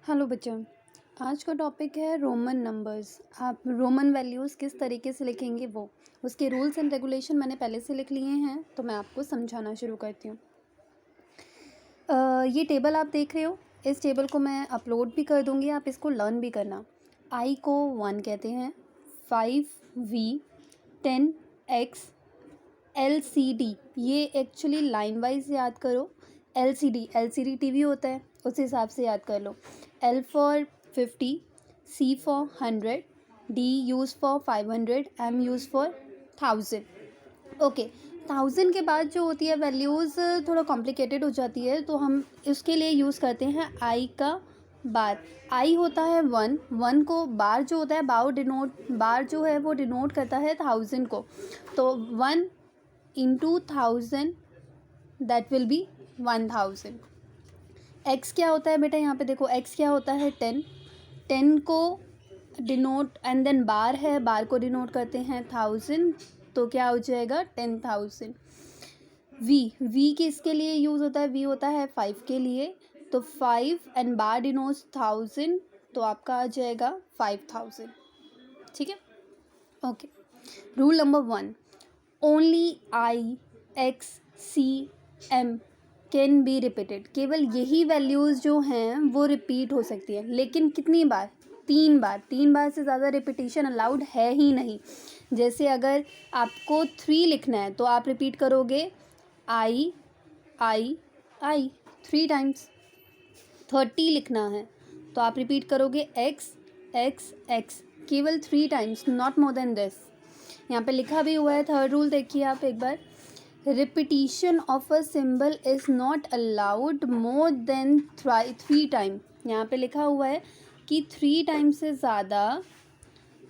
Hello बच्चों। आज का टॉपिक है रोमन नंबर्स। आप रोमन वैल्यूज़ किस तरीके से लिखेंगे वो उसके रूल्स एंड रेगुलेशन मैंने पहले से लिख लिए हैं, तो मैं आपको समझाना शुरू करती हूँ। ये टेबल आप देख रहे हो, इस टेबल को मैं अपलोड भी कर दूँगी, आप इसको लर्न भी करना। आई को 1 कहते हैं, 5V, 10X, LCD, ये एक्चुअली लाइन वाइज याद करो। LCD टीवी होता है, उस हिसाब से याद कर लो। L for 50, C for 100, D use for 500, M use for 1000। Okay, 1000 के बाद जो होती है वैल्यूज़ थोड़ा कॉम्प्लिकेटेड हो जाती है, तो हम उसके लिए यूज़ करते हैं आई का बार। आई होता है 1 को बार जो होता है बार जो है वो डिनोट करता है 1000 को। तो 1 into 1000 that will B 1000। X क्या होता है बेटा, यहाँ पे देखो एक्स क्या होता है 10 को डिनोट एंड देन बार है, बार को डिनोट करते हैं 1000, तो क्या हो जाएगा 10,000। वी किसके लिए यूज़ होता है, वी होता है 5 के लिए, तो 5 एंड बार डिनोट्स 1000, तो आपका आ जाएगा 5000। ठीक है, okay. Rule number 1, only I, X, C, M can be repeated. केवल यही वैल्यूज़ जो हैं वो रिपीट हो सकती है, लेकिन कितनी बार, 3 बार से ज़्यादा रिपीटिशन अलाउड है ही नहीं। जैसे अगर आपको 3 लिखना है तो आप रिपीट करोगे आई 3 टाइम्स। 30 लिखना है तो आप रिपीट करोगे एक्स, केवल 3 times, not more than this. यहाँ पे लिखा भी हुआ है, थर्ड रूल देखिए आप एक बार, repetition of a symbol is not allowed more than 3 time. यहाँ पे लिखा हुआ है कि 3 टाइम से ज़्यादा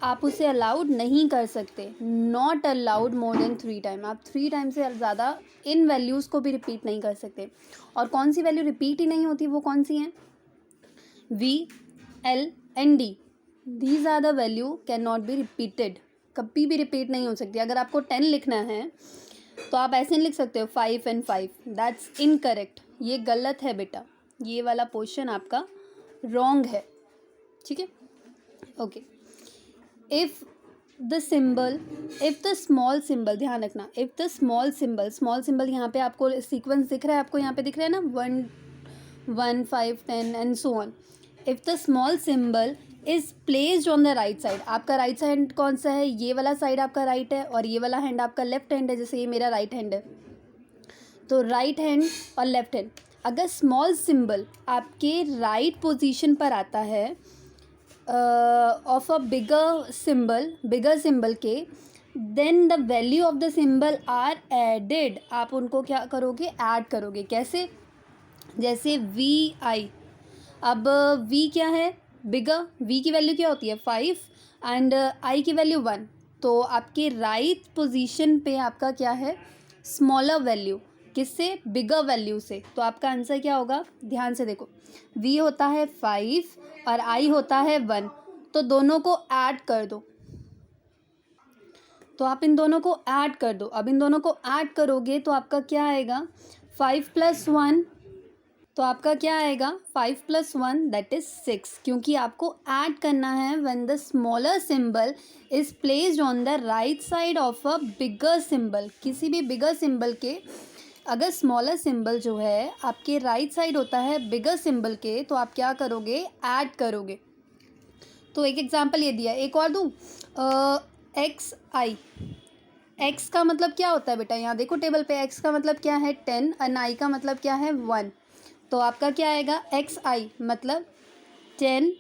आप उसे अलाउड नहीं कर सकते, not allowed more than 3 time. आप 3 टाइम से ज़्यादा इन वैल्यूज़ को भी रिपीट नहीं कर सकते। और कौन सी वैल्यू रिपीट ही नहीं होती, वो कौन सी हैं, V, L and D, these are the value can not be repeated, कभी भी रिपीट नहीं हो सकती। अगर आपको 10 लिखना है तो आप ऐसे नहीं लिख सकते हो 5 and 5, दैट्स इनकरेक्ट, ये गलत है बेटा, ये वाला पोर्शन आपका रॉन्ग है। ठीक है, okay. If the small symbol, ध्यान रखना, इफ़ द स्मॉल सिंबल यहाँ पे आपको सीक्वेंस दिख रहा है, आपको यहाँ पे दिख रहा है ना 1, 5, 10 and so on. If the small symbol is placed on the right side, आपका राइट हैंड कौन सा है, ये वाला साइड आपका राइट है और ये वाला हैंड आपका लेफ्ट हैंड है। जैसे ये मेरा राइट हैंड है, तो राइट हैंड और लेफ्ट हैंड, अगर स्मॉल सिंबल आपके राइट पोजीशन पर आता है ऑफ अ बिगर सिंबल के, then the value of the symbol are added. आप उनको क्या करोगे, ऐड करोगे। कैसे, जैसे VI, अब V क्या है, बिगर, V की वैल्यू क्या होती है 5 एंड I की वैल्यू 1, तो आपके राइट पोजीशन पे आपका क्या है, स्मॉलर वैल्यू, किससे, बिगर वैल्यू से। तो आपका आंसर क्या होगा, ध्यान से देखो, V होता है 5 और I होता है 1, तो दोनों को ऐड कर दो। तो आप इन दोनों को ऐड कर दो। अब इन दोनों को ऐड करोगे तो आपका क्या आएगा, 5 + 1, तो आपका क्या आएगा 5 + 1 दैट इज़ 6, क्योंकि आपको ऐड करना है when the smaller symbol is placed on the right side of a bigger symbol. किसी भी बिगर सिंबल के अगर स्मॉलर सिंबल जो है आपके राइट साइड होता है बिगर सिंबल के, तो आप क्या करोगे, ऐड करोगे। तो एक एग्जांपल ये दिया, एक और दूँ, XI, एक्स का मतलब क्या होता है बेटा, यहाँ देखो टेबल पे, एक्स का मतलब क्या है 10 और आई का मतलब क्या है 1, तो आपका क्या आएगा XI मतलब 10,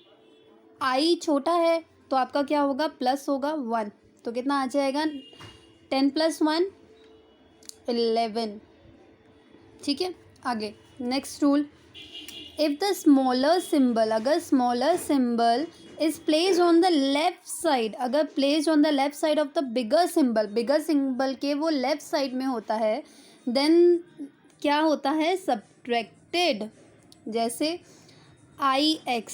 आई छोटा है तो आपका क्या होगा, प्लस होगा 1, तो कितना आ जाएगा 10 + 1 11। ठीक है, आगे next rule, if the smaller symbol, अगर smaller symbol is place on the left side, अगर place on the left side of the bigger symbol के वो लेफ्ट साइड में होता है, देन क्या होता है, सब्ट्रैक्टेड। जैसे IX,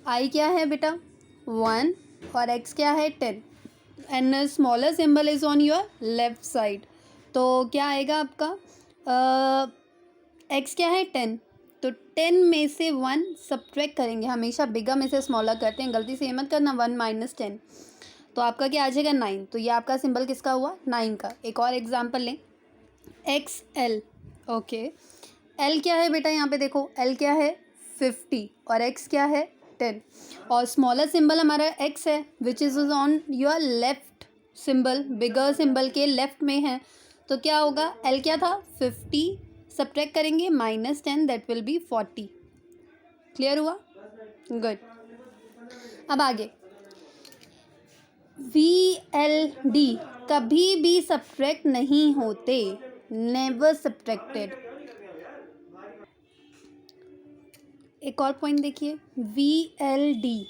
आई क्या है बेटा 1 और x क्या है 10 and smaller symbol is on your left side, तो क्या आएगा आपका x क्या है 10 तो 10 में से 1 सब्ट्रैक्ट करेंगे, हमेशा बिगर में से स्मॉलर करते हैं, गलती से ये मत करना 1 माइनस 10, तो आपका क्या आ जाएगा 9। तो ये आपका सिंबल किसका हुआ 9 का। एक और एग्जांपल लें, एक्स एल। ओके, एल क्या है बेटा, यहाँ पे देखो एल क्या है 50 और एक्स क्या है 10, और स्मॉलर सिंबल हमारा एक्स है which is on your left symbol, bigger symbol के लेफ्ट में है। तो क्या होगा, एल क्या था 50, सब्ट्रैक्ट करेंगे -10, दैट विल बी 40। क्लियर हुआ, गुड। अब आगे, VLD कभी भी सब्ट्रैक्ट नहीं होते, नेवर सब्ट्रैक्टेड। एक और पॉइंट देखिए, VLD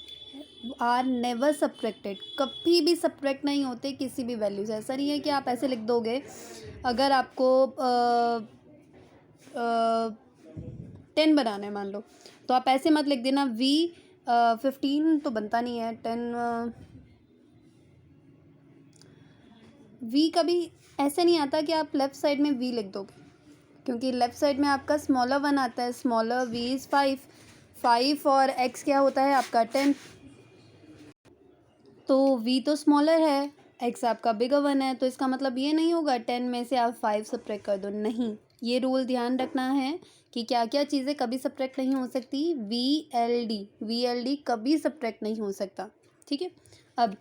आर नेवर सब्ट्रैक्टेड, कभी भी सब्ट्रैक्ट नहीं होते किसी भी वैल्यू से। ऐसा नहीं है कि आप ऐसे लिख दोगे, अगर आपको 10 बनाना है मान लो, तो आप ऐसे मत लिख देना V15 तो बनता नहीं है 10, V कभी ऐसे नहीं आता कि आप लेफ़्ट साइड में V लिख दोगे, क्योंकि लेफ़्ट साइड में आपका स्मॉलर 1 आता है, स्मॉलर V इज़ 5 और X क्या होता है आपका 10, तो V तो स्मॉलर है, X आपका बिगर 1 है, तो इसका मतलब ये नहीं होगा 10 में से आप 5 सब्ट्रैक्ट कर दो, नहीं। ये रूल ध्यान रखना है कि क्या क्या चीज़ें कभी सब्ट्रैक्ट नहीं हो सकती। VLD कभी सब्ट्रैक्ट नहीं हो सकता, ठीक है। अब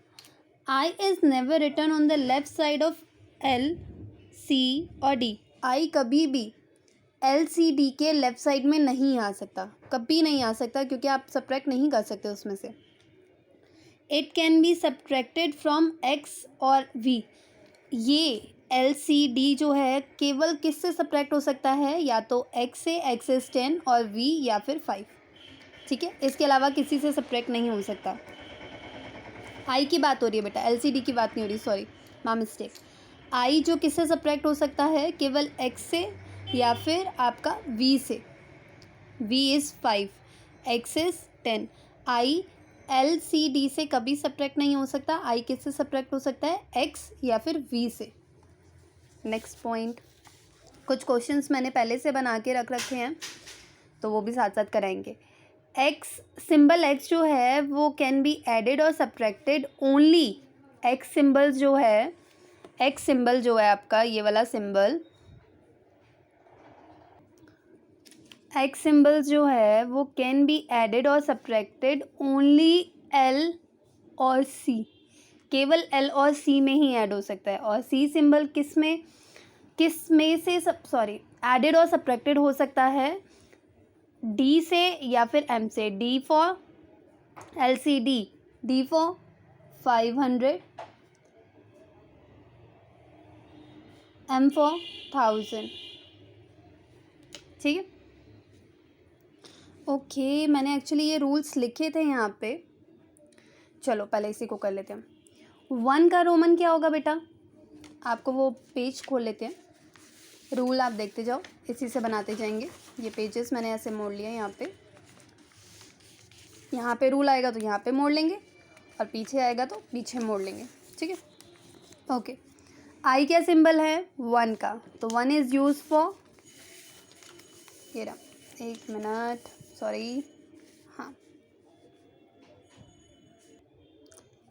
I is never written on the left side of L, C और D। I कभी भी L, C, D के लेफ्ट साइड में नहीं आ सकता, कभी नहीं आ सकता, क्योंकि आप सब्ट्रैक्ट नहीं कर सकते उसमें से। It can be subtracted from X और V। ये LCD जो है केवल किससे सब्ट्रैक्ट हो सकता है, या तो X से, X इज 10 और V या फिर 5, ठीक है। इसके अलावा किसी से सब्ट्रैक्ट नहीं हो सकता। I की बात हो रही है बेटा, LCD की बात नहीं हो रही, सॉरी माय मिस्टेक। I जो किससे सब्ट्रैक्ट हो सकता है, केवल X से या फिर आपका V से। V is 5, X is 10। I LCD से कभी सब्ट्रैक्ट नहीं हो सकता। I किससे सब्ट्रैक्ट हो सकता है, X या फिर V से। नेक्स्ट पॉइंट, कुछ क्वेश्चंस मैंने पहले से बना के रख रखे हैं, तो वो भी साथ साथ कराएंगे। X सिंबल X जो है वो कैन बी एडेड और सब्ट्रैक्टेड ओनली। X सिंबल जो है, X सिंबल जो है आपका ये वाला सिंबल, X सिंबल जो है वो कैन बी एडेड और सब्ट्रैक्टेड ओनली L और C, केवल L और C में ही ऐड हो सकता है। और C सिंबल किस में से एडेड और सब्ट्रैक्टेड हो सकता है, D से या फिर M से। D for LCD, D for 500, M for 1000, ठीक है। ओके, मैंने एक्चुअली ये रूल्स लिखे थे यहाँ पे, चलो पहले इसी को कर लेते हैं। 1 का रोमन क्या होगा बेटा, आपको वो पेज खोल लेते हैं, रूल आप देखते जाओ, इसी से बनाते जाएंगे। ये पेजेस मैंने ऐसे मोड़ लिए यहाँ पे रूल आएगा तो यहाँ पे मोड़ लेंगे, और पीछे आएगा तो पीछे मोड़ लेंगे, ठीक है। ओके, I क्या सिंबल है 1 का, तो 1 इज़ यूज फॉर, ये रहा, एक मिनट, सॉरी, हाँ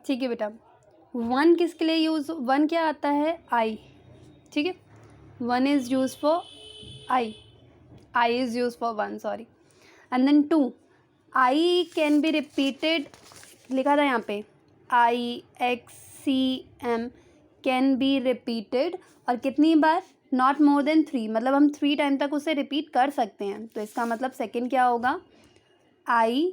ठीक है बेटा। 1 किसके लिए यूज़, 1 क्या आता है I, ठीक है। 1 is use for I is use for 1, sorry. And then 2, I can be repeated, लिखा था यहाँ पे IXCM कैन बी रिपीटेड, और कितनी बार, नॉट मोर देन 3, मतलब हम 3 टाइम तक उसे रिपीट कर सकते हैं। तो इसका मतलब सेकंड क्या होगा I।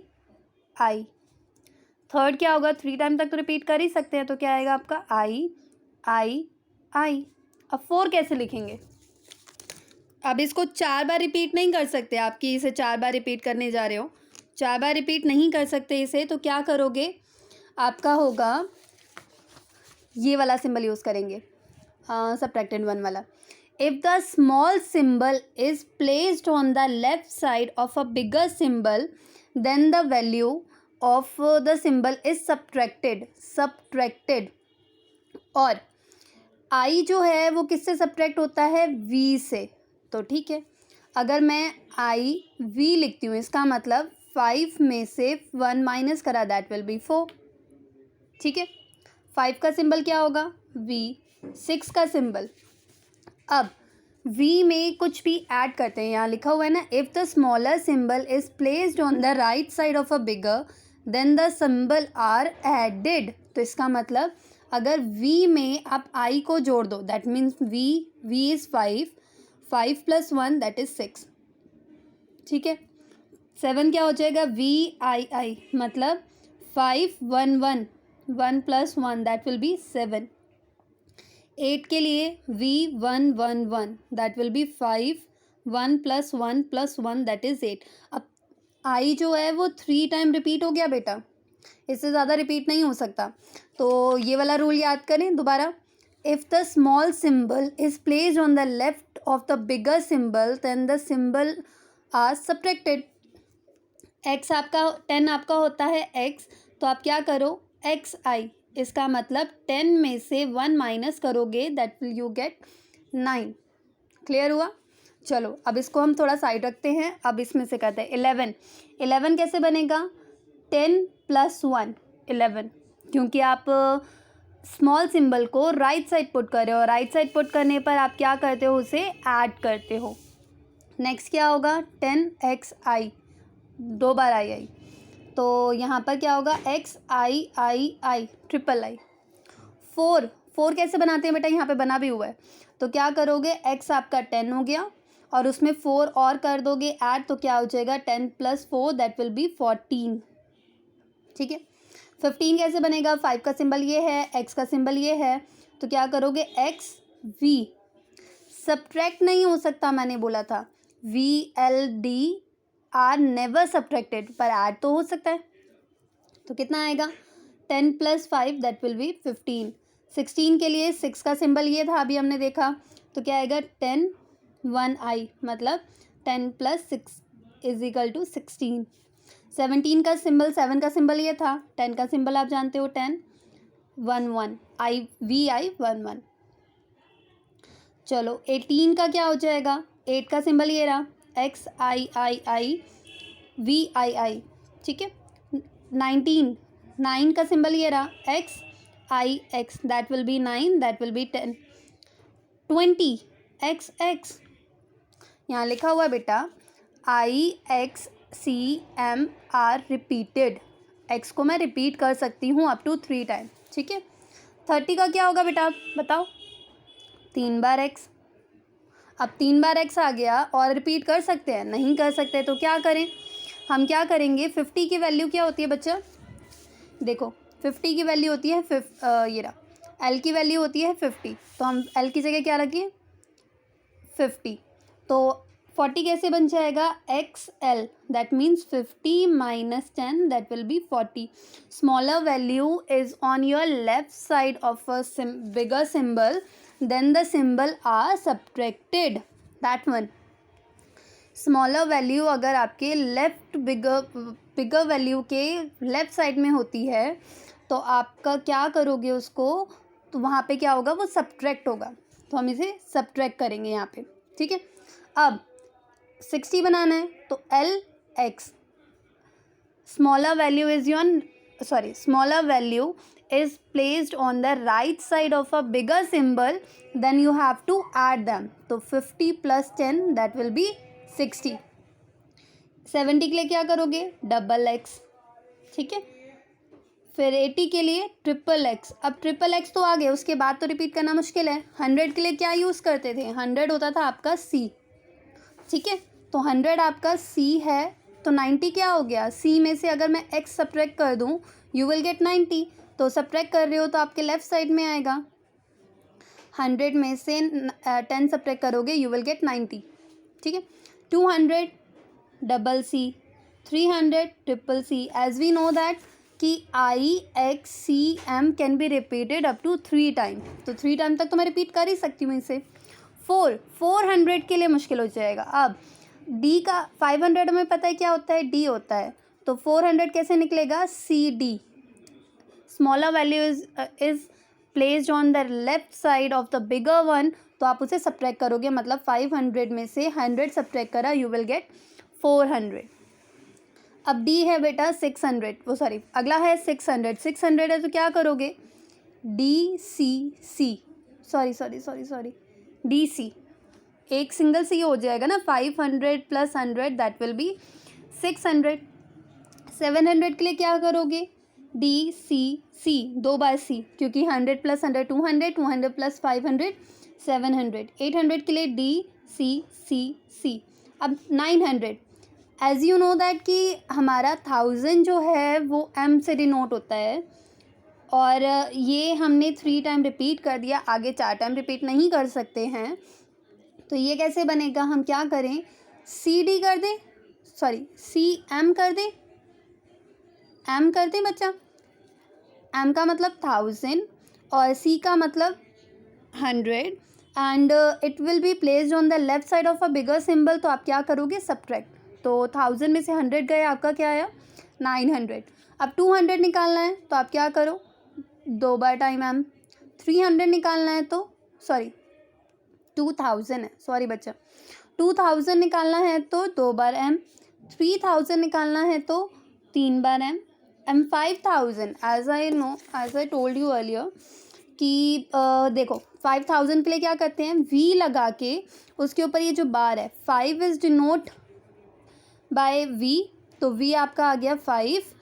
थर्ड क्या होगा, 3 टाइम तक तो रिपीट कर ही सकते हैं, तो क्या आएगा आपका I। अब 4 कैसे लिखेंगे, अब इसको 4 बार रिपीट नहीं कर सकते, आपकी इसे 4 बार रिपीट करने जा रहे हो, 4 बार रिपीट नहीं कर सकते इसे, तो क्या करोगे, आपका होगा ये वाला सिंबल यूज़ करेंगे, सब्ट्रैक्टेड 1 वाला। If the small symbol is placed on the left side of a bigger symbol, then the value of the symbol is subtracted. और I जो है वो किससे सब्ट्रैक्ट होता है, V से, तो ठीक है। अगर मैं आई वी लिखती हूँ, इसका मतलब 5 में से 1 माइनस करा, दैट विल बी 4। ठीक है, 5 का सिंबल क्या होगा? वी। 6 का सिंबल, अब वी में कुछ भी ऐड करते हैं। यहाँ लिखा हुआ है ना, if the smaller symbol is placed on the right side of a bigger then the symbol are added. तो इसका मतलब अगर वी में आप आई को जोड़ दो, that means V is 5, 5 + 1 that is 6। ठीक है, 7 क्या हो जाएगा? वी आई मतलब 5 1 1 1 + 1 दैट विल बी 7। 8 के लिए V1 1 1 that will B 5 1 + 1 + 1 that is 8। अब आई जो है वो 3 टाइम रिपीट हो गया बेटा, इससे ज़्यादा रिपीट नहीं हो सकता। तो ये वाला रूल याद करें दोबारा, if the small symbol is placed on the left of the bigger symbol then the symbol are subtracted. X आपका 10 आपका होता है एक्स, तो आप क्या करो? एक्स आई, इसका मतलब 10 में से 1 माइनस करोगे, that will you get 9। Clear हुआ? चलो अब इसको हम थोड़ा साइड रखते हैं। अब इसमें से करते हैं 11। 11 कैसे बनेगा? 10 + 1 11, क्योंकि आप स्मॉल सिंबल को राइट साइड पुट कर रहे हो। राइट साइड पुट करने पर आप क्या करते हो? उसे ऐड करते हो। नेक्स्ट क्या होगा? 10x आई, 2 बार आई, तो यहाँ पर क्या होगा? X I triple I. 4 कैसे बनाते हैं बेटा? यहाँ पे बना भी हुआ है। तो क्या करोगे? एक्स आपका 10 हो गया और उसमें 4 और कर दोगे ऐड, तो क्या हो जाएगा? 10 + 4 दैट विल बी 14। ठीक है, 15 कैसे बनेगा? 5 का सिंबल ये है, एक्स का सिंबल ये है, तो क्या करोगे? एक्स वी, सब्ट्रैक्ट नहीं हो सकता, मैंने बोला था VLD आर नेवर सब्ट्रैक्टेड, पर ऐड तो हो सकता है। तो कितना आएगा? 10 + 5 दैट विल बी 15। 16 के लिए 6 का सिंबल ये था, अभी हमने देखा, तो क्या आएगा? 10 1 आई, मतलब 10 + 6 = 16। 17 का सिंबल, 7 का सिंबल ये था, 10 का सिंबल आप जानते हो, 10 1 1 आई वी आई 1 1। चलो 18 का क्या हो जाएगा? 8 का सिंबल ये रहा, एक्स आई वी आई। ठीक है, 19 9 का सिंबल ये रहा, x I x that will B 9 that will B 10। 20 x, यहाँ लिखा हुआ है बेटा IXCM आर रिपीटेड। एक्स को मैं रिपीट कर सकती हूँ अप टू 3 टाइम। ठीक है, 30 का क्या होगा बेटा? बताओ। 3 बार एक्स। अब 3 बार एक्स आ गया और रिपीट कर सकते हैं? नहीं कर सकते, तो क्या करें? हम क्या करेंगे? 50 की वैल्यू क्या होती है बच्चा? देखो 50 की वैल्यू होती है ये रहा, एल की वैल्यू होती है 50, तो हम एल की जगह क्या रखें? 50। तो 40 कैसे बन जाएगा? X L that means 50 - 10 that will be 40। Smaller value is on your left side of a bigger symbol then the symbol are subtracted, that one. Smaller value अगर आपके लेफ्ट बिगर वैल्यू के लेफ्ट साइड में होती है, तो आपका क्या करोगे उसको? तो वहाँ पे क्या होगा? वो सब्ट्रैक्ट होगा, तो हम इसे सब्ट्रैक्ट करेंगे यहाँ पे। ठीक है, अब 60 बनाना है, तो L x, smaller value is placed on the right side of a bigger symbol, then you have to add them. तो 50 + 10 that will be 60। 70 के लिए क्या करोगे? Double x. ठीक है, फिर 80 के लिए ट्रिपल एक्स। अब ट्रिपल एक्स तो आ गए, उसके बाद तो रिपीट करना मुश्किल है। 100 के लिए क्या यूज़ करते थे? 100 होता था आपका सी। ठीक है, तो 100 आपका सी है, तो 90 क्या हो गया? सी में से अगर मैं एक्स सब्ट्रैक्ट कर दूँ, यू विल गेट 90। तो सब्ट्रैक्ट कर रहे हो तो आपके लेफ्ट साइड में आएगा। 100 में से 10 सब्ट्रैक्ट करोगे, यू विल गेट 90। ठीक है, 200 double C, 300 triple C. As we know that कि IXCM can be repeated up to 3 time, तो 3 टाइम तक तो मैं रिपीट कर ही सकती हूँ इसे। 400 के लिए मुश्किल हो जाएगा। अब डी का 500 में पता है क्या होता है? डी होता है, तो 400 कैसे निकलेगा? CD, smaller value is placed on the left side of the bigger one, तो आप उसे सब्ट्रैक्ट करोगे, मतलब 500 में से 100 सब्ट्रैक्ट करा, यू विल गेट 400। अब डी है बेटा 600, वो सॉरी अगला है 600, 600 है तो क्या करोगे, डी सी सी, सॉरी डी सी, एक सिंगल सी हो जाएगा ना, 500 प्लस 100 दैट विल बी 600। 700 के लिए क्या करोगे, डी सी सी, 2 बार सी, क्योंकि 100 प्लस 100 200, 200 प्लस 500 700। 800 के लिए डी सी सी सी। अब 900, एज यू नो दैट कि हमारा 1000 जो है वो एम से डिनोट होता है, और ये हमने 3 टाइम रिपीट कर दिया, आगे 4 टाइम रिपीट नहीं कर सकते हैं, तो ये कैसे बनेगा, हम क्या करें, सी डी कर दें, सॉरी सी एम कर दें, एम कर दें बच्चा, एम का मतलब 1000 और सी का मतलब 100, and it will be placed on the left side of a bigger symbol, तो आप क्या करोगे, सब्ट्रैक्ट, तो 1000 में से 100 गए, आपका क्या आया 900। अब 200 निकालना है तो आप क्या करो, 2 बार टाइम एम। 300 निकालना है तो सॉरी 2000 है, सॉरी बच्चा, 2000 निकालना है तो 2 बार एम। 3000 निकालना है तो 3 बार M. M 5000, as I told you earlier कि देखो 5000 के लिए क्या करते हैं, वी लगा के उसके ऊपर ये जो बार है 5 इज डिनोट बाय वी, तो वी आपका आ गया 5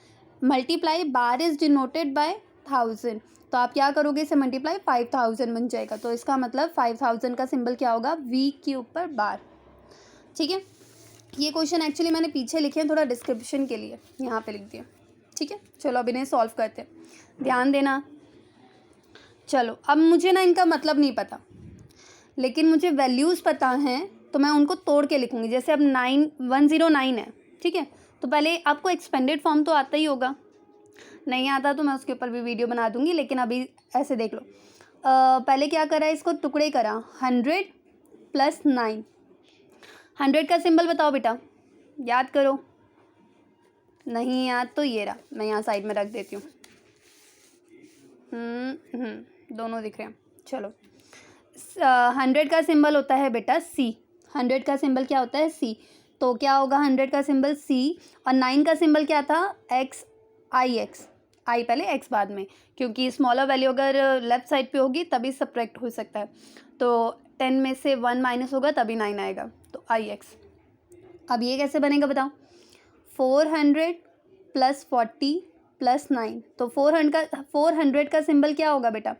multiply bar is denoted by 1000, तो आप क्या करोगे, इसे मल्टीप्लाई 5000 बन जाएगा, तो इसका मतलब 5000 का सिंबल क्या होगा, वी के ऊपर बार। ठीक है, ये क्वेश्चन एक्चुअली मैंने पीछे लिखे हैं थोड़ा डिस्क्रिप्शन के लिए, यहाँ पे लिख दिया। ठीक है, चलो अब इन्हें सॉल्व करते हैं, ध्यान देना। चलो अब मुझे ना इनका मतलब नहीं पता, लेकिन मुझे वैल्यूज़ पता हैं, तो मैं उनको तोड़ के लिखूँगी। जैसे अब 109 है, ठीक है, तो पहले आपको एक्सपेंडेड फॉर्म तो आता ही होगा, नहीं आता तो मैं उसके ऊपर भी वीडियो बना दूँगी, लेकिन अभी ऐसे देख लो। पहले क्या करा, इसको टुकड़े करा, 100 प्लस 9, 100 का सिंबल बताओ बेटा, याद करो, नहीं याद तो ये रहा, मैं यहाँ साइड में रख देती हूँ। दोनों दिख रहे हैं, चलो। 100 का सिंबल होता है बेटा सी, 100 का सिंबल क्या होता है, सी, तो क्या होगा 100 का सिंबल सी, और 9 का सिंबल क्या था, एक्स, आई पहले एक्स बाद में, क्योंकि स्मॉलर वैल्यू अगर लेफ्ट साइड पे होगी तभी सब्ट्रैक्ट हो सकता है, तो 10 में से 1 माइनस होगा तभी 9 आएगा, तो आई एक्स। अब ये कैसे बनेगा बताओ, 400 प्लस 40 प्लस 9, तो 400 का सिंबल क्या होगा बेटा,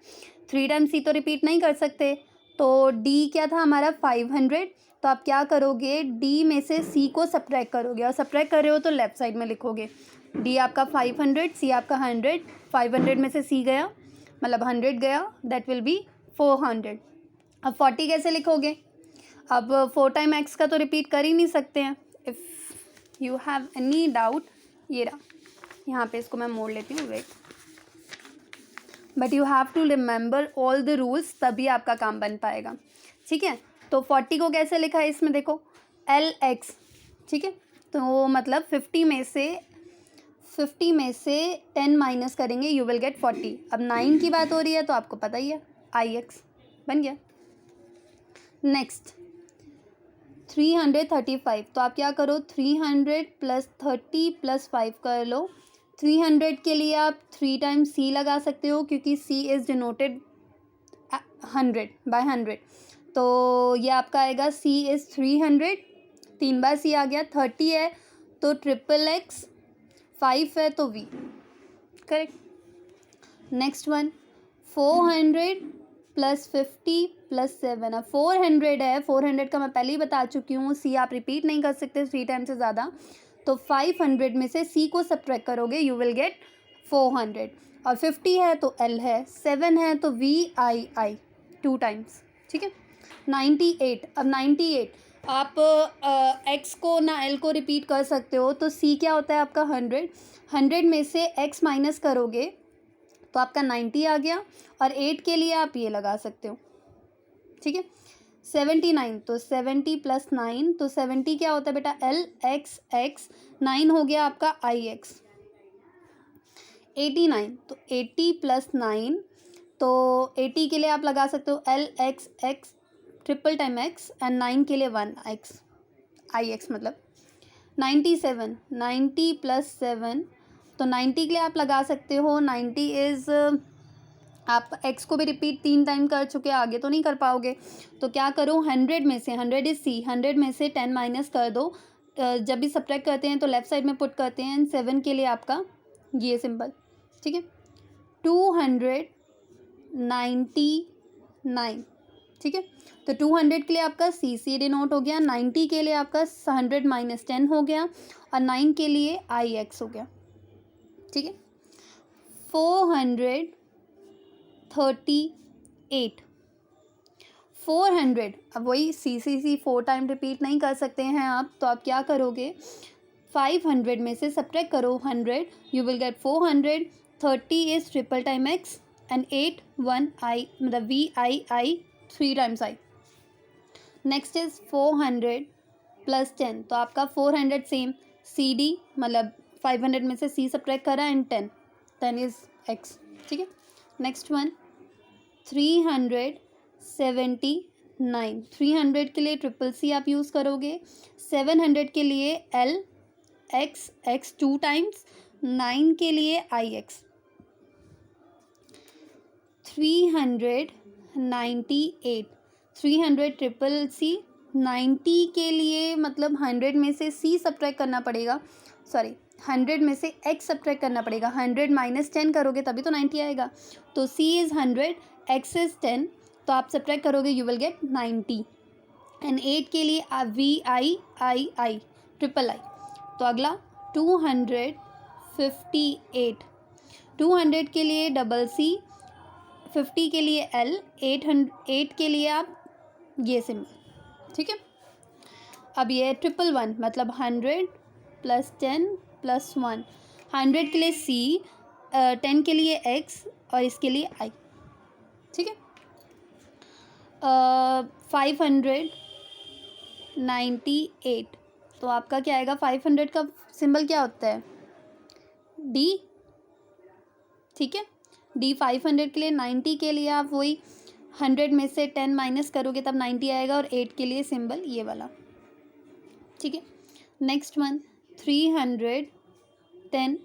3 टाइम सी तो रिपीट नहीं कर सकते, तो डी क्या था हमारा 500, तो आप क्या करोगे, डी में से सी को सब्ट्रैक्ट करोगे, और सब्ट्रैक्ट कर रहे हो तो लेफ्ट साइड में लिखोगे, डी आपका 500, सी आपका 100, 500 में से सी गया मतलब 100 गया, दैट विल बी 400। अब 40 कैसे लिखोगे, अब 4 टाइम एक्स का तो रिपीट कर ही नहीं सकते हैं, if you have any doubt, ये रहा, यहाँ पे इसको मैं मोड़ लेती हूँ, wait, but you have to remember all the rules, तभी आपका काम बन पाएगा। ठीक है, तो 40 को कैसे लिखा है इसमें देखो, एल एक्स, ठीक है, तो मतलब 50 में से 10 माइनस करेंगे, यू विल गेट 40। अब 9 की बात हो रही है तो आपको पता ही है, आई एक्स बन गया। नेक्स्ट 335, तो आप क्या करो, 300 प्लस 30 प्लस 5 कर लो। 300 के लिए आप 3 टाइम सी लगा सकते हो, क्योंकि सी इज़ डिनोटेड 100 बाय 100, तो ये आपका आएगा सी इज़ 300, 3 बार सी आ गया, 30 है तो ट्रिपल एक्स, 5 है तो V, correct. Next one 400 plus 50 plus 7, अब 400 है, 400 का मैं पहले ही बता चुकी हूँ, सी आप रिपीट नहीं कर सकते 3 टाइम से ज़्यादा, तो 500 में से सी को सब्ट्रैक्ट करोगे, यू विल गेट 400, और 50 है तो एल है, 7 है तो वी आई 2 टाइम्स। ठीक है, 98, अब 98 आप एक्स को ना एल को रिपीट कर सकते हो, तो सी क्या होता है आपका 100 में से एक्स माइनस करोगे तो आपका 90 आ गया, और 8 के लिए आप ये लगा सकते हो। ठीक है, 79, तो 70 प्लस 9, तो 70 क्या होता है बेटा, एल एक्स एक्स, 9 हो गया आपका आई एक्स। 89, तो 80 प्लस 9 तो 80 के लिए आप लगा सकते हो L x x triple time X and 9 के लिए 1 एक्स आई एक्स मतलब 97 90 प्लस 7 तो 90 के लिए आप लगा सकते हो 90 इज़ आप x को भी रिपीट 3 टाइम कर चुके आगे तो नहीं कर पाओगे तो क्या करो 100 में से 100 इज सी 100 में से 10 माइनस कर दो जब भी सब्ट्रैक्ट करते हैं तो लेफ्ट साइड में पुट करते हैं एंड 7 के लिए आपका ये सिंबल ठीक है 299 ठीक है तो 200 के लिए आपका सी डिनोट हो गया 90 के लिए आपका 100 माइनस 10 हो गया और 9 के लिए आई एक्स हो गया ठीक है 438 400 अब वही सी 4 टाइम रिपीट नहीं कर सकते हैं आप तो आप क्या करोगे 500 में से सब्ट्रैक्ट करो 100 you will get 400 30 is triple time X and 8 1 I मतलब V I 3 times I next is 400 plus 10 तो आपका 400 सेम सी डी मतलब 500 में से सी सब्ट्रैक्ट करा एंड 10 इज एक्स ठीक है नेक्स्ट वन 379 300 के लिए ट्रिपल सी आप यूज़ करोगे 700 के लिए एल एक्स एक्स 2 टाइम्स 9 के लिए आई एक्स 398 300 ट्रिपल सी 90 के लिए मतलब 100 में से सी सब्ट्रैक्ट करना पड़ेगा सॉरी 100 में से x सब्ट्रैक्ट करना पड़ेगा 100 माइनस 10 करोगे तभी तो 90 आएगा तो c इज़ 100 x इज़ 10 तो आप सब्ट्रैक्ट करोगे यू विल गेट 90 एंड 8 के लिए वी आई ट्रिपल आई तो अगला 258 200 के लिए डबल सी 50 के लिए एल 8 के लिए आप ये सिंबल ठीक है अब ये ट्रिपल वन मतलब 100 प्लस 10 प्लस 1 100 के लिए सी 10 के लिए एक्स और इसके लिए आई ठीक है 598 तो आपका क्या आएगा 500 का सिंबल क्या होता है डी ठीक है डी 500 के लिए 90 के लिए आप वही 100 में से 10 माइनस करोगे तब 90 आएगा और 8 के लिए सिंबल ये वाला ठीक है नेक्स्ट वन 310 एंड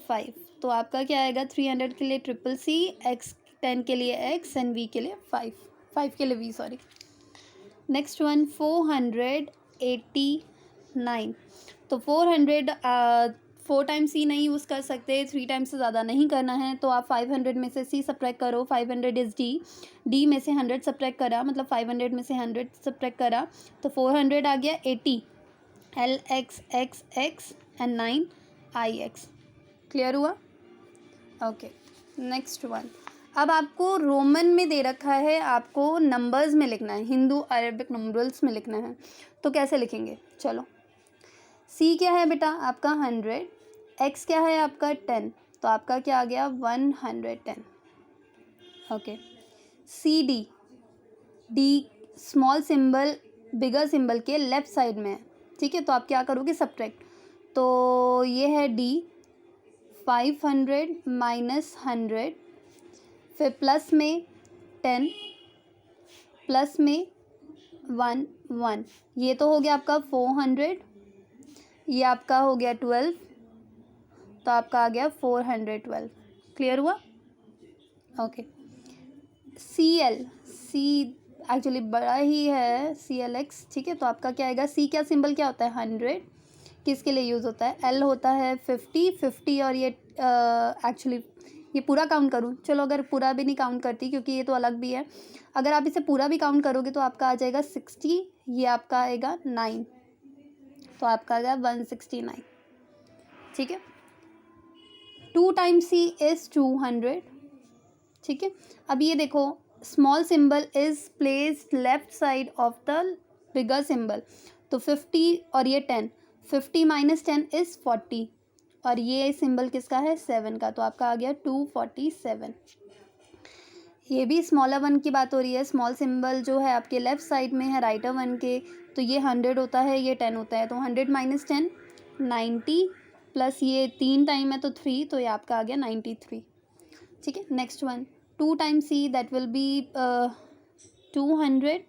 5 तो आपका क्या आएगा 300 के लिए ट्रिपल सी एक्स 10 के लिए एक्स एंड वी के लिए 5 के लिए वी सॉरी नेक्स्ट वन 489 तो 4 टाइम्स सी नहीं यूज़ कर सकते 3 टाइम्स से ज़्यादा नहीं करना है तो आप 500 में से सी सब्ट्रैक्ट करो 500 इज़ डी में से 100 सब्ट्रैक्ट करा मतलब 500 में से 100 सब्ट्रैक्ट करा तो 400 आ गया 80 L x x x and 9 I x clear हुआ ओके नेक्स्ट वन अब आपको रोमन में दे रखा है आपको नंबर्स में लिखना है हिंदू अरेबिक न्यूमरल्स में लिखना है तो कैसे लिखेंगे चलो सी क्या है बेटा आपका 100 एक्स क्या है आपका 10 तो आपका क्या आ गया 110 okay C D small symbol bigger symbol के लेफ्ट साइड में है ठीक है तो आप क्या करोगे सब्ट्रैक्ट तो ये है डी 500 माइनस 100 फिर प्लस में 10 प्लस में 1 ये तो हो गया आपका 400 ये आपका हो गया 12 तो आपका आ गया 412 क्लियर हुआ ओके सी एक्चुअली बड़ा ही है CLX ठीक है तो आपका क्या आएगा सी क्या सिंबल क्या होता है 100 किसके लिए यूज़ होता है एल होता है 50 और ये एक्चुअली ये पूरा काउंट करूँ चलो अगर पूरा भी नहीं काउंट करती क्योंकि ये तो अलग भी है अगर आप इसे पूरा भी काउंट करोगे तो आपका आ जाएगा 60 ये आपका आएगा 9 तो आपका आ गया 169 ठीक है 2 टाइम्स सी इज़ 200 ठीक है अब ये देखो small symbol is placed left side of the bigger symbol तो 50 और ये 10 50 माइनस 10 इज़ 40 और ये सिंबल किसका है 7 का तो आपका आ गया 247 ये भी स्मॉलर वन की बात हो रही है स्मॉल सिंबल जो है आपके लेफ़्ट साइड में है राइटर वन के तो ये 100 होता है ये 10 होता है तो 100 माइनस 10 90 प्लस ये 3 टाइम है तो 3 तो ये आपका आ गया 93 ठीक है next one 2 times C, that will be 200.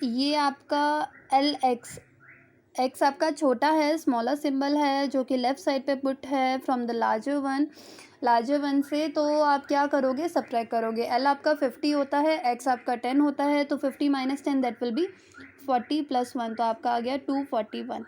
ये आपका LX, एक्स आपका छोटा है, स्मॉलर सिंबल है जो कि लेफ़्ट साइड पे पुट है फ्रॉम द लार्जर वन से, तो आप क्या करोगे, सब्ट्रैक्ट करोगे। एल आपका 50 होता है, एक्स आपका 10 होता है, तो 50 minus 10 that will be 40 plus 1, तो आपका आ गया 241।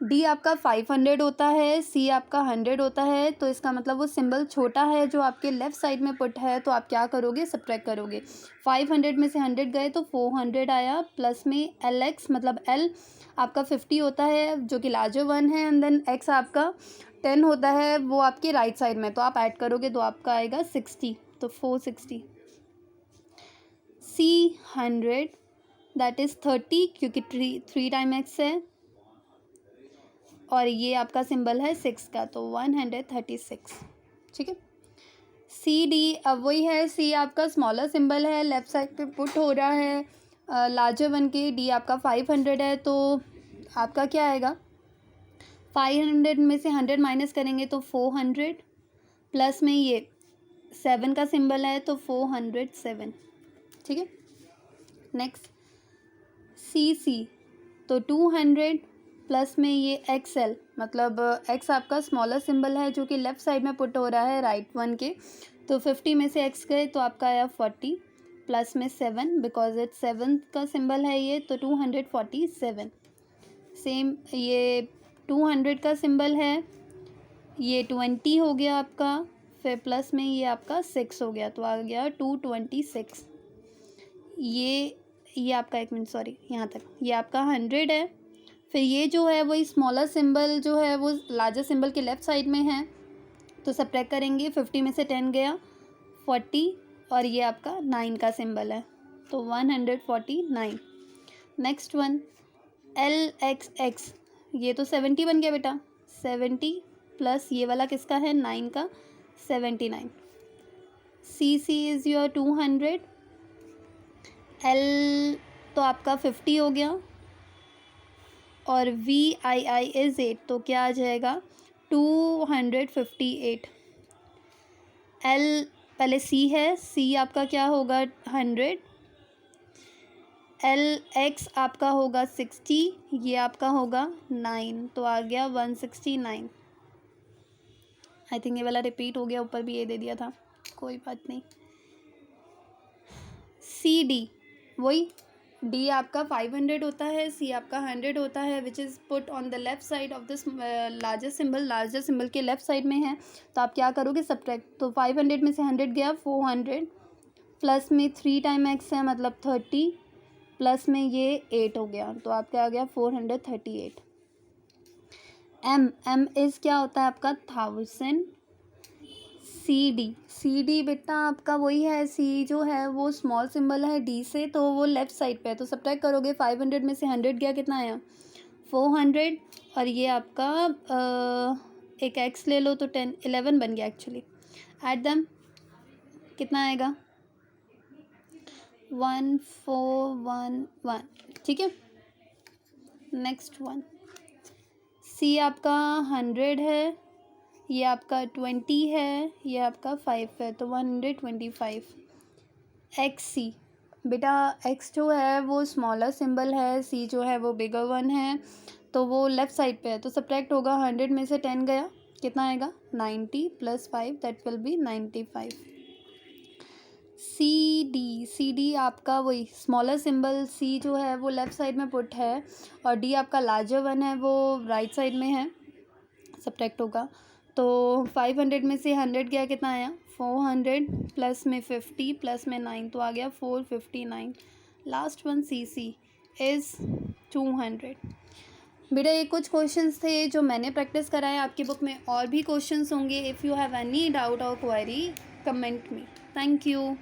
डी आपका 500 होता है, सी आपका 100 होता है, तो इसका मतलब वो सिंबल छोटा है जो आपके लेफ़्ट साइड में पुट है, तो आप क्या करोगे, सब्ट्रैक्ट करोगे। 500 में से 100 गए तो 400 आया, प्लस में एल एक्स, मतलब एल आपका 50 होता है जो कि लार्जर वन है, एंड देन एक्स आपका 10 होता है, वो आपके राइट साइड में, तो आप ऐड करोगे तो आपका आएगा 60, तो 460। सी 100 दैट इज़ 30, क्योंकि 3 टाइम एक्स है, और ये आपका सिंबल है 6 का, तो 136। ठीक है। सी डी अब वही है, सी आपका स्मॉलर सिंबल है, लेफ़्ट साइड पे पुट हो रहा है लार्जर वन के। डी आपका 500 है, तो आपका क्या आएगा, 500 में से 100 माइनस करेंगे तो 400, प्लस में ये 7 का सिंबल है, तो 407। ठीक है। नेक्स्ट सी तो 200, प्लस में ये एक्सएल, मतलब एक्स आपका स्मॉलर सिंबल है जो कि लेफ़्ट साइड में पुट हो रहा है राइट वन के, तो 50 में से एक्स गए तो आपका आया 40, प्लस में 7, बिकॉज इट 7 का सिंबल है ये, तो 247। सेम ये 200 का सिंबल है, ये 20 हो गया आपका, फिर प्लस में ये आपका 6 हो गया, तो आ गया 226। ये आपका, एक मिनट सॉरी, यहाँ तक ये आपका 100 है, फिर ये जो है वही स्मॉलर सिंबल जो है वो लार्जर सिंबल के लेफ़्ट साइड में है, तो सब्ट्रैक्ट करेंगे, 50 में से 10 गया 40, और ये आपका 9 का सिंबल है, तो 149। नेक्स्ट वन LXX, ये तो 70 बन गया बेटा, 70 प्लस ये वाला किसका है, 9 का, 79। CC इज़ योर 200, L तो आपका 50 हो गया, और VII इज़ 8, तो क्या आ जाएगा 258। L पहले C है, C आपका क्या होगा 100, LX आपका होगा 60, ये आपका होगा 9, तो आ गया 169। आई थिंक ये वाला रिपीट हो गया, ऊपर भी ये दे दिया था, कोई बात नहीं। CD वही, डी आपका 500 होता है, सी आपका 100 होता है, which is put on the left side of this larger symbol के लेफ़्ट साइड में है, तो आप क्या करोगे, सब्ट्रैक्ट, तो 500 में से 100 गया 400, प्लस में 3 टाइम एक्स है, मतलब 30, प्लस में ये 8 हो गया, तो आपका आ गया 438। एम इज़ क्या होता है आपका 1000। सी डी बेटा आपका वही है, सी जो है वो स्मॉल सिंबल है डी से, तो वो लेफ़्ट साइड पे है, तो सब्ट्रैक्ट करोगे, 500 में से 100 गया, कितना आया 400, और ये आपका एक एक्स ले लो तो 11 बन गया एक्चुअली। ऐड देम, कितना आएगा 1411। ठीक है। नेक्स्ट वन, सी आपका 100 है, ये आपका 20 है, ये आपका 5 है, तो 125। XC बेटा, एक्स जो है वो स्मॉलर सिंबल है, सी जो है वो बिगर वन है, तो वो लेफ़्ट साइड पे है, तो सब्ट्रैक्ट होगा, 100 में से 10 गया, कितना आएगा 90 plus 5, that will be 95। C D आपका वही स्मॉलर सिंबल, सी जो है वो लेफ़्ट साइड में पुट है, और डी आपका लार्जर वन है, वो राइट साइड में है, सब्ट्रैक्ट होगा, तो 500 में से 100 गया, कितना आया 400, प्लस में 50, प्लस में 9, तो आ गया 459। Last one CC is 200। बेटा ये कुछ क्वेश्चंस थे जो मैंने प्रैक्टिस कराए, आपकी बुक में और भी क्वेश्चंस होंगे। If you have any doubt और query, comment me. Thank you.